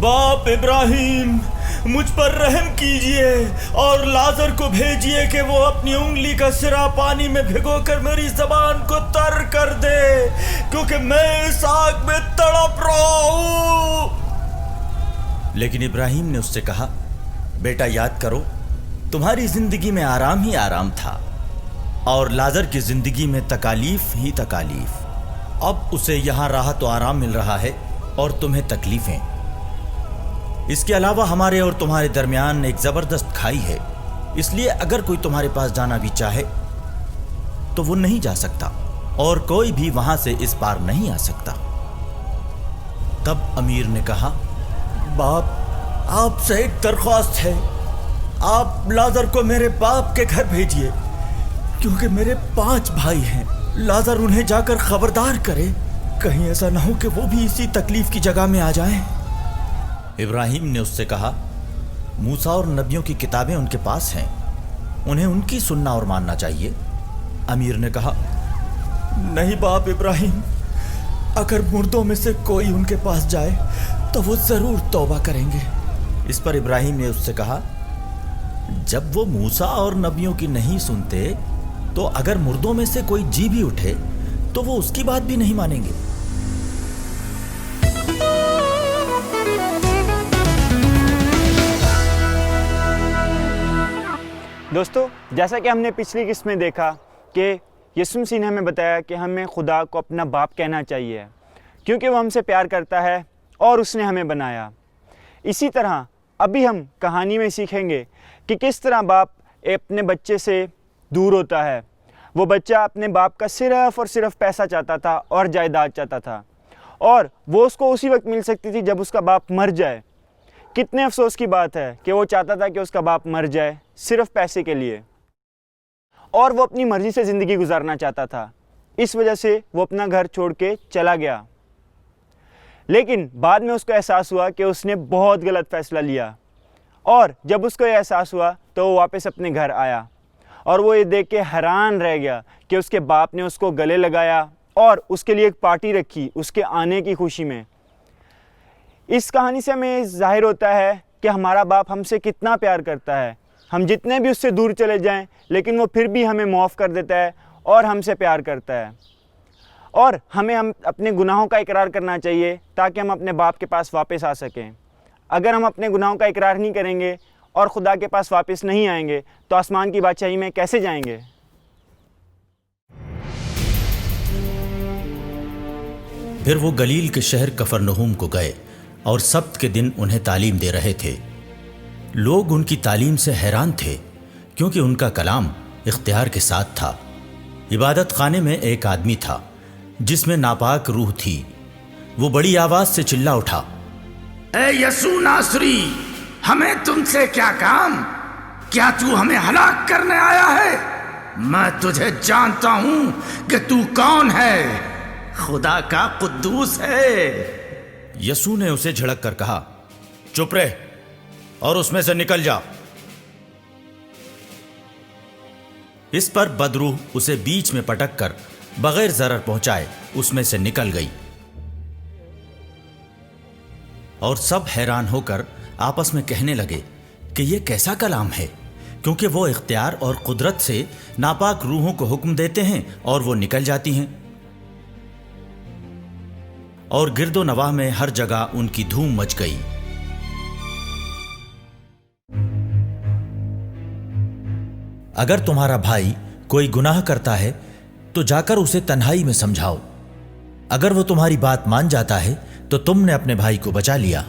باپ ابراہیم، مجھ پر رحم کیجئے اور لازر کو بھیجئے کہ وہ اپنی انگلی کا سرا پانی میں بھگو کر میری زبان کو تر کر دے، کیونکہ میں اس آگ میں تڑپ رہا ہوں۔ لیکن ابراہیم نے اس سے کہا، بیٹا یاد کرو، تمہاری زندگی میں آرام ہی آرام تھا اور لازر کی زندگی میں تکالیف ہی تکالیف۔ اب اسے یہاں راحت و آرام مل رہا ہے اور تمہیں تکلیفیں۔ اس کے علاوہ ہمارے اور تمہارے درمیان ایک زبردست کھائی ہے، اس لیے اگر کوئی تمہارے پاس جانا بھی چاہے تو وہ نہیں جا سکتا اور کوئی بھی وہاں سے اس پار نہیں آ سکتا۔ تب امیر نے کہا، باپ، آپ سے ایک درخواست ہے، آپ لازر کو میرے باپ کے گھر بھیجئے، کیونکہ میرے 5 بھائی ہیں۔ لازر انہیں جا کر خبردار کرے، کہیں ایسا نہ ہو کہ وہ بھی اسی تکلیف کی جگہ میں آ جائیں۔ ابراہیم نے اس سے کہا، موسیٰ اور نبیوں کی کتابیں ان کے پاس ہیں، انہیں ان کی سننا اور ماننا چاہیے۔ امیر نے کہا، نہیں باپ ابراہیم، اگر مردوں میں سے کوئی ان کے پاس جائے تو وہ ضرور توبہ کریں گے۔ اس پر ابراہیم نے اس سے کہا، جب وہ موسیٰ اور نبیوں کی نہیں سنتے تو اگر مردوں میں سے کوئی جی بھی اٹھے تو وہ اس کی بات بھی نہیں مانیں گے۔ دوستو، جیسا کہ ہم نے پچھلی قسط میں دیکھا کہ یسوع مسیح نے ہمیں بتایا کہ ہمیں خدا کو اپنا باپ کہنا چاہیے، کیونکہ وہ ہم سے پیار کرتا ہے اور اس نے ہمیں بنایا۔ اسی طرح ابھی ہم کہانی میں سیکھیں گے کہ کس طرح باپ اپنے بچے سے دور ہوتا ہے۔ وہ بچہ اپنے باپ کا صرف اور صرف پیسہ چاہتا تھا اور جائیداد چاہتا تھا، اور وہ اس کو اسی وقت مل سکتی تھی جب اس کا باپ مر جائے۔ کتنے افسوس کی بات ہے کہ وہ چاہتا تھا کہ اس کا باپ مر جائے صرف پیسے کے لیے، اور وہ اپنی مرضی سے زندگی گزارنا چاہتا تھا۔ اس وجہ سے وہ اپنا گھر چھوڑ کے چلا گیا۔ لیکن بعد میں اس کو احساس ہوا کہ اس نے بہت غلط فیصلہ لیا، اور جب اس کو یہ احساس ہوا تو وہ واپس اپنے گھر آیا، اور وہ یہ دیکھ کے حیران رہ گیا کہ اس کے باپ نے اس کو گلے لگایا اور اس کے لیے ایک پارٹی رکھی اس کے آنے کی خوشی میں۔ اس کہانی سے ہمیں ظاہر ہوتا ہے کہ ہمارا باپ ہم سے کتنا پیار کرتا ہے۔ ہم جتنے بھی اس سے دور چلے جائیں لیکن وہ پھر بھی ہمیں معاف کر دیتا ہے اور ہم سے پیار کرتا ہے، اور ہمیں اپنے گناہوں کا اقرار کرنا چاہیے تاکہ ہم اپنے باپ کے پاس واپس آ سکیں۔ اگر ہم اپنے گناہوں کا اقرار نہیں کریں گے اور خدا کے پاس واپس نہیں آئیں گے تو آسمان کی بادشاہی میں کیسے جائیں گے؟ پھر وہ گلیل کے شہر کفرنہوم کو گئے اور سبت کے دن انہیں تعلیم دے رہے تھے۔ لوگ ان کی تعلیم سے حیران تھے کیونکہ ان کا کلام اختیار کے ساتھ تھا۔ عبادت خانے میں ایک آدمی تھا جس میں ناپاک روح تھی۔ وہ بڑی آواز سے چلا اٹھا، اے یسوع ناصری، ہمیں تم سے کیا کام؟ کیا تو ہمیں ہلاک کرنے آیا ہے؟ میں تجھے جانتا ہوں کہ تو کون ہے، خدا کا قدوس ہے۔ یسوع نے اسے جھڑک کر کہا، چپ رہ اور اس میں سے نکل جا۔ اس پر بدروح اسے بیچ میں پٹک کر بغیر ضرر پہنچائے اس میں سے نکل گئی، اور سب حیران ہو کر آپس میں کہنے لگے کہ یہ کیسا کلام ہے، کیونکہ وہ اختیار اور قدرت سے ناپاک روحوں کو حکم دیتے ہیں اور وہ نکل جاتی ہیں۔ اور گرد و نواح میں ہر جگہ ان کی دھوم مچ گئی۔ اگر تمہارا بھائی کوئی گناہ کرتا ہے تو جا کر اسے تنہائی میں سمجھاؤ، اگر وہ تمہاری بات مان جاتا ہے تو تم نے اپنے بھائی کو بچا لیا،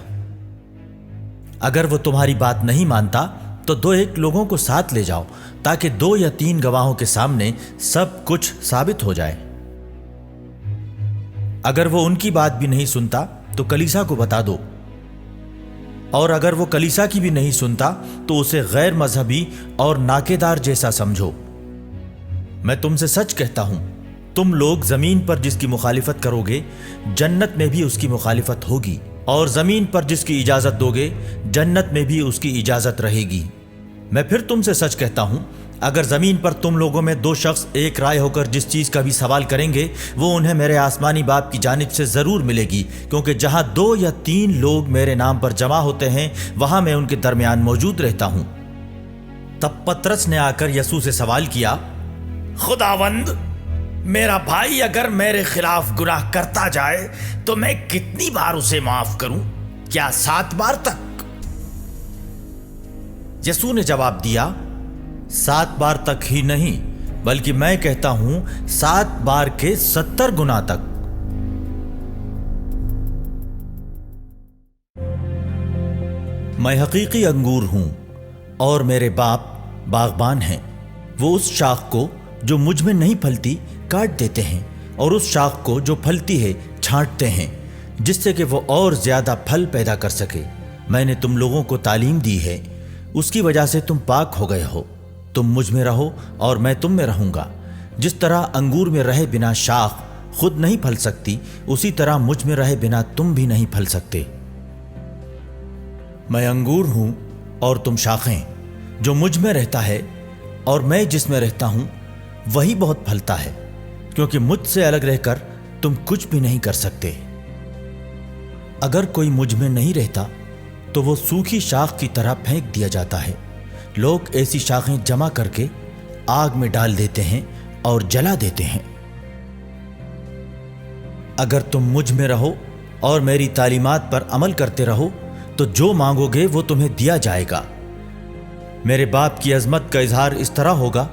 اگر وہ تمہاری بات نہیں مانتا تو 2-1 لوگوں کو ساتھ لے جاؤ تاکہ 2 یا 3 گواہوں کے سامنے سب کچھ ثابت ہو جائے۔ اگر وہ ان کی بات بھی نہیں سنتا تو کلیسا کو بتا دو، اور اگر وہ کلیسا کی بھی نہیں سنتا تو اسے غیر مذہبی اور ناکیدار جیسا سمجھو۔ میں تم سے سچ کہتا ہوں، تم لوگ زمین پر جس کی مخالفت کرو گے جنت میں بھی اس کی مخالفت ہوگی، اور زمین پر جس کی اجازت دو گے جنت میں بھی اس کی اجازت رہے گی۔ میں پھر تم سے سچ کہتا ہوں اگر زمین پر تم لوگوں میں 2 شخص ایک رائے ہو کر جس چیز کا بھی سوال کریں گے وہ انہیں میرے آسمانی باپ کی جانب سے ضرور ملے گی، کیونکہ جہاں 2 یا 3 لوگ میرے نام پر جمع ہوتے ہیں وہاں میں ان کے درمیان موجود رہتا ہوں۔ تب پترس نے آ کر یسوع سے سوال کیا، خداوند، میرا بھائی اگر میرے خلاف گناہ کرتا جائے تو میں کتنی بار اسے معاف کروں؟ کیا 7 بار تک؟ یسوع نے جواب دیا، 7 بار تک ہی نہیں بلکہ میں کہتا ہوں 7 بار کے 70 گنا تک۔ میں حقیقی انگور ہوں اور میرے باپ باغبان ہیں۔ وہ اس شاخ کو جو مجھ میں نہیں پھلتی کاٹ دیتے ہیں اور اس شاخ کو جو پھلتی ہے چھانٹتے ہیں، جس سے کہ وہ اور زیادہ پھل پیدا کر سکے۔ میں نے تم لوگوں کو تعلیم دی ہے، اس کی وجہ سے تم پاک ہو گئے ہو۔ تم مجھ میں رہو اور میں تم میں رہوں گا۔ جس طرح انگور میں رہے بنا شاخ خود نہیں پھل سکتی، اسی طرح مجھ میں رہے بنا تم بھی نہیں پھل سکتے۔ میں انگور ہوں اور تم شاخیں۔ جو مجھ میں رہتا ہے اور میں جس میں رہتا ہوں وہی بہت پھلتا ہے، کیونکہ مجھ سے الگ رہ کر تم کچھ بھی نہیں کر سکتے۔ اگر کوئی مجھ میں نہیں رہتا تو وہ سوکھی شاخ کی طرح پھینک دیا جاتا ہے۔ لوگ ایسی شاخیں جمع کر کے آگ میں ڈال دیتے ہیں اور جلا دیتے ہیں۔ اگر تم مجھ میں رہو اور میری تعلیمات پر عمل کرتے رہو تو جو مانگو گے وہ تمہیں دیا جائے گا۔ میرے باپ کی عظمت کا اظہار اس طرح ہوگا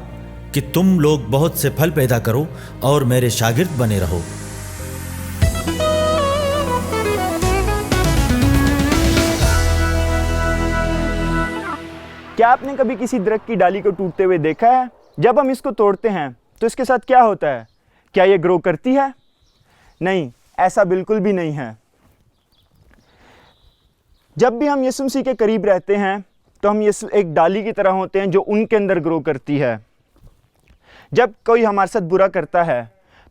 کہ تم لوگ بہت سے پھل پیدا کرو اور میرے شاگرد بنے رہو۔ کیا آپ نے کبھی کسی درخت کی ڈالی کو ٹوٹتے ہوئے دیکھا ہے؟ جب ہم اس کو توڑتے ہیں تو اس کے ساتھ کیا ہوتا ہے؟ کیا یہ گرو کرتی ہے؟ نہیں، ایسا بالکل بھی نہیں ہے۔ جب بھی ہم یسوع مسیح کے قریب رہتے ہیں تو ہم ایک ڈالی کی طرح ہوتے ہیں جو ان کے اندر گرو کرتی ہے۔ جب کوئی ہمارے ساتھ برا کرتا ہے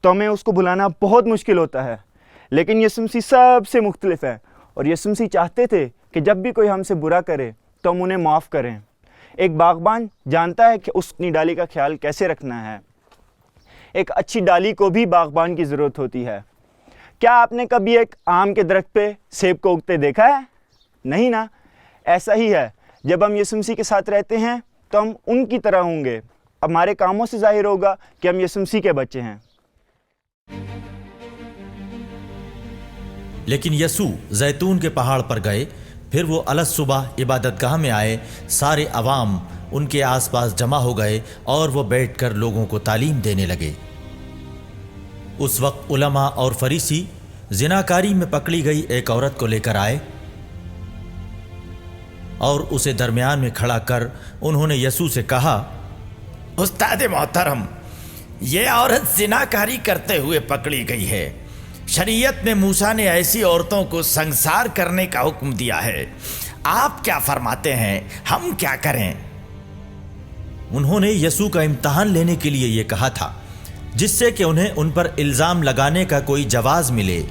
تو ہمیں اس کو بھلانا بہت مشکل ہوتا ہے، لیکن یسوع مسیح سب سے مختلف ہے، اور یسوع مسیح چاہتے تھے کہ جب بھی کوئی ہم سے برا کرے تو ہم انہیں معاف کریں۔ ایک باغبان جانتا ہے کہ اس اپنی ڈالی کا خیال کیسے رکھنا ہے۔ ایک اچھی ڈالی کو بھی باغبان کی ضرورت ہوتی ہے۔ کیا آپ نے کبھی ایک آم کے درخت پہ سیب کو اگتے دیکھا ہے؟ نہیں نا؟ ایسا ہی ہے، جب ہم یسوع مسیح کے ساتھ رہتے ہیں تو ہم ان کی طرح ہوں گے۔ ہمارے کاموں سے ظاہر ہوگا کہ ہم یسوع مسیح کے بچے ہیں۔ لیکن یسوع زیتون کے پہاڑ پر گئے، پھر وہ الگ صبح عبادت گاہ میں آئے۔ سارے عوام ان کے آس پاس جمع ہو گئے اور وہ بیٹھ کر لوگوں کو تعلیم دینے لگے۔ اس وقت علماء اور فریسی زناکاری میں پکڑی گئی ایک عورت کو لے کر آئے اور اسے درمیان میں کھڑا کر انہوں نے یسوع سے کہا، استاد محترم، یہ عورت زناکاری کرتے ہوئے پکڑی گئی ہے۔ شریعت میں موسیٰ نے ایسی عورتوں کو سنسار کرنے کا حکم دیا ہے۔ آپ کیا فرماتے ہیں؟ ہم کیا کریں؟ انہوں نے یسوع کا امتحان لینے کے لیے یہ کہا تھا، جس سے کہ انہیں ان پر الزام لگانے کا کوئی جواز ملے۔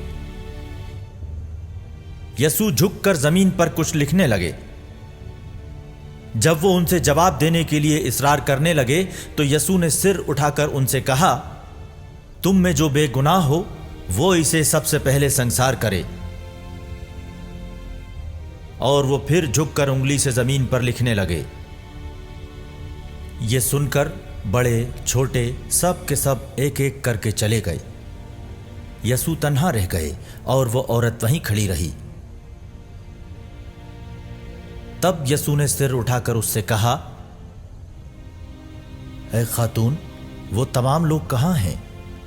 یسوع جھک کر زمین پر کچھ لکھنے لگے۔ جب وہ ان سے جواب دینے کے لیے اصرار کرنے لگے تو یسوع نے سر اٹھا کر ان سے کہا، تم میں جو بے گناہ ہو وہ اسے سب سے پہلے سنسار کرے۔ اور وہ پھر جھک کر انگلی سے زمین پر لکھنے لگے۔ یہ سن کر بڑے چھوٹے سب کے سب ایک ایک کر کے چلے گئے۔ یسوع تنہا رہ گئے اور وہ عورت وہیں کھڑی رہی۔ تب یسوع نے سر اٹھا کر اس سے کہا، اے خاتون، وہ تمام لوگ کہاں ہیں؟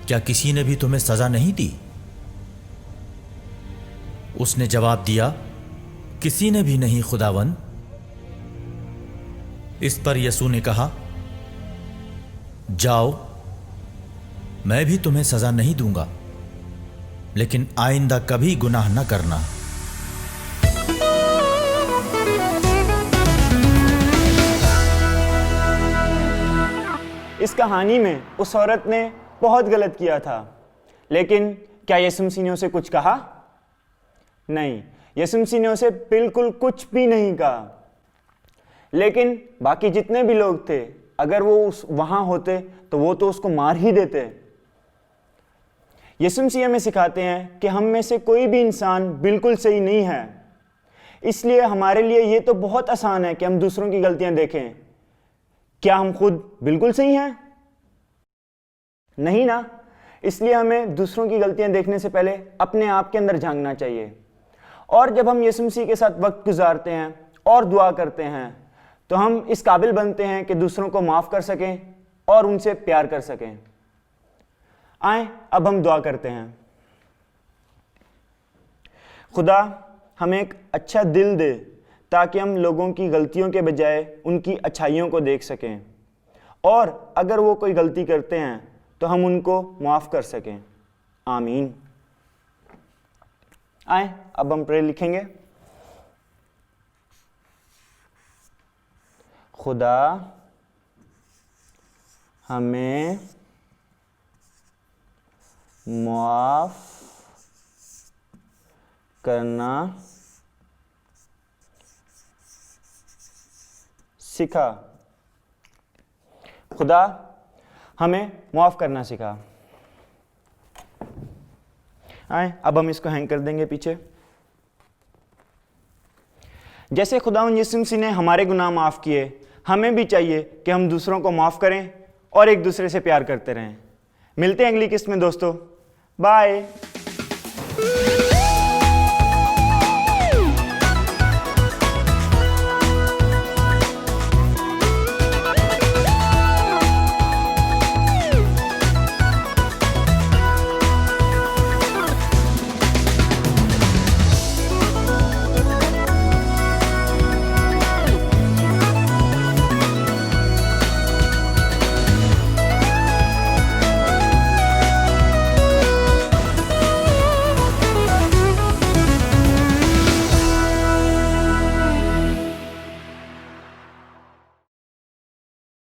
کیا کسی نے بھی تمہیں سزا نہیں دی؟ اس نے جواب دیا، کسی نے بھی نہیں خداوند۔ اس پر یسوع نے کہا، جاؤ، میں بھی تمہیں سزا نہیں دوں گا، لیکن آئندہ کبھی گناہ نہ کرنا۔ اس کہانی میں اس عورت نے بہت غلط کیا تھا، لیکن کیا یسوع مسیح نے اسے کچھ کہا؟ نہیں، یسوع مسیح نے اسے بالکل کچھ بھی نہیں کہا۔ لیکن باقی جتنے بھی لوگ تھے اگر وہ وہاں ہوتے تو وہ تو اس کو مار ہی دیتے۔ یسوع مسیح ہمیں سکھاتے ہیں کہ ہم میں سے کوئی بھی انسان بالکل صحیح نہیں ہے، اس لیے ہمارے لیے یہ تو بہت آسان ہے کہ ہم دوسروں کی غلطیاں دیکھیں۔ کیا ہم خود بالکل صحیح ہیں؟ نہیں نا۔ اس لیے ہمیں دوسروں کی غلطیاں دیکھنے سے پہلے اپنے آپ کے اندر جھانکنا چاہیے، اور جب ہم یسوع مسیح کے ساتھ وقت گزارتے ہیں اور دعا کرتے ہیں تو ہم اس قابل بنتے ہیں کہ دوسروں کو معاف کر سکیں اور ان سے پیار کر سکیں۔ آئیں اب ہم دعا کرتے ہیں۔ خدا ہمیں ایک اچھا دل دے تاکہ ہم لوگوں کی غلطیوں کے بجائے ان کی اچھائیوں کو دیکھ سکیں، اور اگر وہ کوئی غلطی کرتے ہیں تو ہم ان کو معاف کر سکیں۔ آمین۔ آئیں اب ہم پریئر لکھیں گے۔ خدا ہمیں معاف کرنا سکھا۔ خدا ہمیں معاف کرنا سکھا۔ آئیں اب ہم اس کو ہینگ کر دیں گے پیچھے۔ جیسے خداوند یسوع مسیح نے ہمارے گناہ معاف کیے، ہمیں بھی چاہیے کہ ہم دوسروں کو معاف کریں اور ایک دوسرے سے پیار کرتے رہیں۔ ملتے ہیں اگلی قسط میں دوستو۔ بائے۔